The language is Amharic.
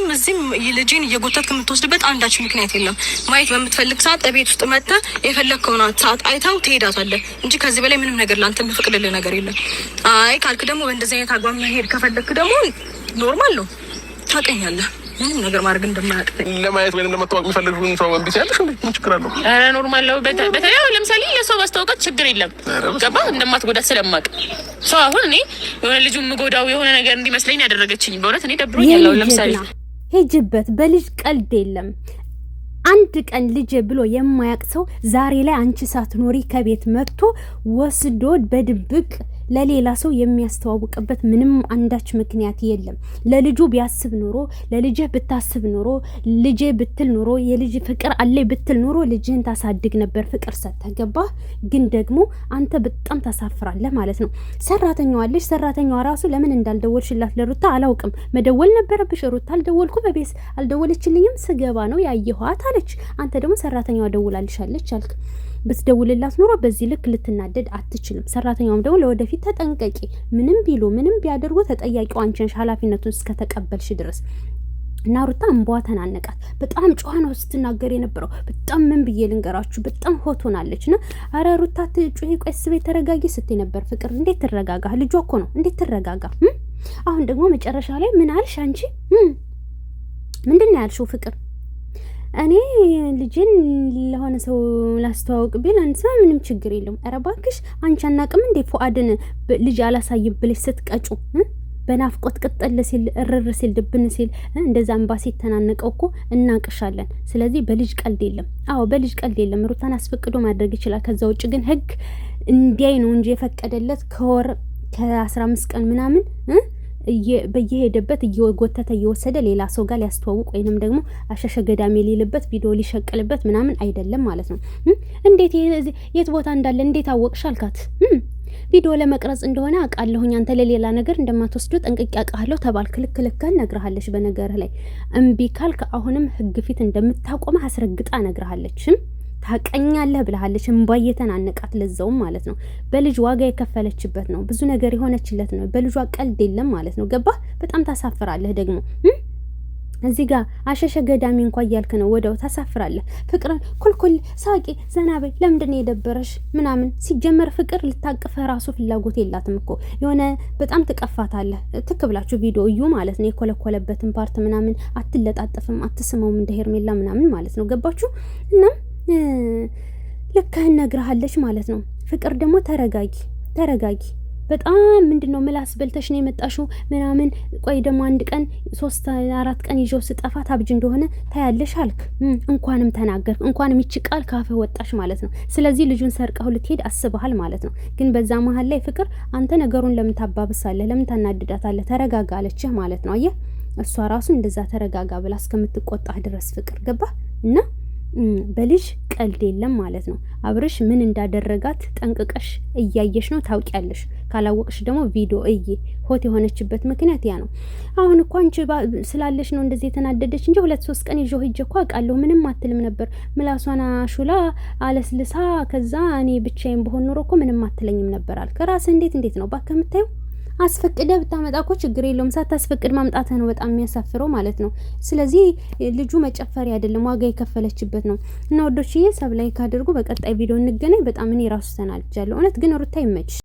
እዛም እዚህም ልጅን እየጎተትክ የምትወስድበት አንዳች ምክንያት የለም። ማየት በምትፈልግ ሰዓት ቤት ውስጥ መጥተህ የፈለግከውን ሰዓት አይተው ትሄዳታለህ እንጂ ከዚህ በላይ ምንም ነገር ላንተ የምፈቅድልህ ነገር የለም። አይ ካልክ ደግሞ በእንደዚህ አይነት አግባብ መሄድ ከፈለግክ ደግሞ ኖርማል ነው፣ ታውቀኛለህ ምንም ነገር ማድረግ እንደማያውቅኝ ለማየት ወይንም ለመታወቅ የሚፈልጉን ሰው ወንድ ሲያለሽ እንዴ ምን ችግር አለው? አረ ኖርማል ነው። በተለይ ለምሳሌ ለሰው ማስተዋወቅ ችግር የለም። ገባ እንደማትጎዳ ስለማውቅ ሰው አሁን እኔ የሆነ ልጁን ምጎዳው የሆነ ነገር እንዲመስለኝ ያደረገችኝ በእውነት እኔ ደብሮኛል። ለምሳሌ ሄጅበት በልጅ ቀልድ የለም። አንድ ቀን ልጅ ብሎ የማያውቅ ሰው ዛሬ ላይ አንቺ ሳትኖሪ ከቤት መጥቶ ወስዶ በድብቅ ለሌላ ሰው የሚያስተዋውቅበት ምንም አንዳች ምክንያት የለም። ለልጁ ቢያስብ ኖሮ ለልጅህ ብታስብ ኖሮ ልጅ ብትል ኖሮ የልጅ ፍቅር አለ ብትል ኖሮ ልጅህን ታሳድግ ነበር ፍቅር ሰተገባህ። ግን ደግሞ አንተ በጣም ታሳፍራለህ ማለት ነው። ሰራተኛዋ አለሽ፣ ሰራተኛዋ ራሱ ለምን እንዳልደወልሽላት ለሩታ አላውቅም። መደወል ነበረብሽ። ሩታ አልደወልኩ በቤት አልደወለችልኝም ስገባ ነው ያየኋት አለች። አንተ ደግሞ ሰራተኛዋ ደውላልሻለች አልክ። ብትደውልላት ኖሮ በዚህ ልክ ልትናደድ አትችልም። ሰራተኛውም ደግሞ ለወደፊት ተጠንቀቂ፣ ምንም ቢሉ ምንም ቢያደርጉ ተጠያቂው አንቺ ነሽ ኃላፊነቱን እስከተቀበልሽ ድረስ። እና ሩታ እንቧ ተናነቃት። በጣም ጨዋ ነው ስትናገር የነበረው። በጣም ምን ብዬ ልንገራችሁ፣ በጣም ሆት ሆናለችና አረ ሩታ ትጩሂ፣ ቆይስ ቤት ተረጋጊ ስትይ ነበር። ፍቅር እንዴት ትረጋጋ? ልጇ እኮ ነው፣ እንዴት ትረጋጋ? አሁን ደግሞ መጨረሻ ላይ ምን አልሽ አንቺ? ምንድን ነው ያልሽው? ፍቅር እኔ ልጅን ለሆነ ሰው ላስተዋውቅ ቢል አንተ ምንም ችግር የለም። ኧረ እባክሽ አንቺ አናቅም እንዴ ፉአድን ልጅ አላሳይም ብለሽ ስትቀጩ በናፍቆት ቅጥል ሲል እርር ሲል ድብን ሲል እንደዛ አምባሲ ተናነቀው እኮ እናቅሻለን። ስለዚህ በልጅ ቀልድ የለም። አዎ በልጅ ቀልድ የለም። ሩታን አስፈቅዶ ማድረግ ይችላል። ከዛ ውጭ ግን ህግ እንዲያይ ነው እንጂ የፈቀደለት ከወር ከ15 ቀን ምናምን በየሄደበት እየጎተተ እየወሰደ ሌላ ሰው ጋር ሊያስተዋውቅ ወይንም ደግሞ አሻሸ ገዳሜ ሊልበት ቪዲዮ ሊሸቅልበት ምናምን አይደለም ማለት ነው። እንዴት የት ቦታ እንዳለ እንዴት አወቅሽ አልካት። ቪዲዮ ለመቅረጽ እንደሆነ አውቃለሁኝ፣ አንተ ለሌላ ነገር እንደማትወስዶ ጠንቅቄ አውቃለሁ ተባልክ። ልክ ነግረሃለች። በነገር ላይ እምቢ ካልክ አሁንም ህግ ፊት እንደምታቆመ አስረግጣ ነግረሃለች። ታቀኛለህ ብለሃለች። እንባዬ ተናነቃት። ለዛውም ማለት ነው በልጅ ዋጋ የከፈለችበት ነው፣ ብዙ ነገር የሆነችለት ነው። በልጇ ቀልድ የለም ማለት ነው። ገባህ? በጣም ታሳፍራለህ ደግሞ እዚህ ጋር አሸሸ ገዳሚ እንኳን እያልክ ነው፣ ወደው ታሳፍራለህ። ፍቅርን ኩልኩል ሳቂ ዘናበይ ለምንድን ነው የደበረሽ ምናምን። ሲጀመር ፍቅር ልታቅፈ ራሱ ፍላጎት የላትም እኮ የሆነ በጣም ትቀፋታለህ። ትክብላችሁ ቪዲዮ እዩ ማለት ነው። የኮለኮለበትን ፓርት ምናምን አትለጣጠፍም፣ አትስመውም እንደ ሄርሜላ ምናምን ማለት ነው። ገባችሁ? እና ልክህን ነግረሃለች ማለት ነው። ፍቅር ደግሞ ተረጋጊ። በጣም ምንድነው ምላስ በልተሽ ነው የመጣሽው ምናምን። ቆይ ደግሞ አንድ ቀን 3-4 ቀን ይዤው ስጠፋ ታብጅ እንደሆነ ታያለሽ አልክ። እንኳንም ተናገርክ፣ እንኳንም ይቺ ቃል ካፈ ወጣሽ ማለት ነው። ስለዚህ ልጁን ሰርቀው ልትሄድ አስበሃል ማለት ነው። ግን በዛ መሀል ላይ ፍቅር አንተ ነገሩን ለምን ታባብሳለህ? ለምን ታናድዳታለህ? ተረጋጋ አለችህ ማለት ነው። አየህ እሷ ራሱ እንደዛ ተረጋጋ ብላ እስከምትቆጣህ ድረስ ፍቅር ገባ እና በልጅ ቀልድ የለም ማለት ነው። አብርሽ ምን እንዳደረጋት ጠንቅቀሽ እያየሽ ነው፣ ታውቂያለሽ። ካላወቅሽ ደግሞ ቪዲዮ እይ። ሆት የሆነችበት ምክንያት ያ ነው። አሁን እኮ አንቺ ስላለሽ ነው እንደዚህ የተናደደች እንጂ 2-3 ቀን ይዤው ሂጅ እኮ አውቃለሁ ምንም አትልም ነበር። ምላሷን አሹላ አለስልሳ ከዛ እኔ ብቻዬን በሆን ኖሮ እኮ ምንም አትለኝም ነበር አልክ። ራስህ እንዴት ነው ባከ የምታየው? አስፈቅደ ብታመጣ እኮ ችግር የለውም። ሳታስፈቅድ ማምጣት ነው በጣም የሚያሳፍረው ማለት ነው። ስለዚህ ልጁ መጨፈሪያ አይደለም፣ ዋጋ የከፈለችበት ነው። እና ወዶችዬ ሰብ ላይክ አድርጉ። በቀጣይ ቪዲዮ እንገናኝ። በጣም እኔ ራሱ ተናድጃለሁ እውነት። ግን ሩታ ይመችሽ።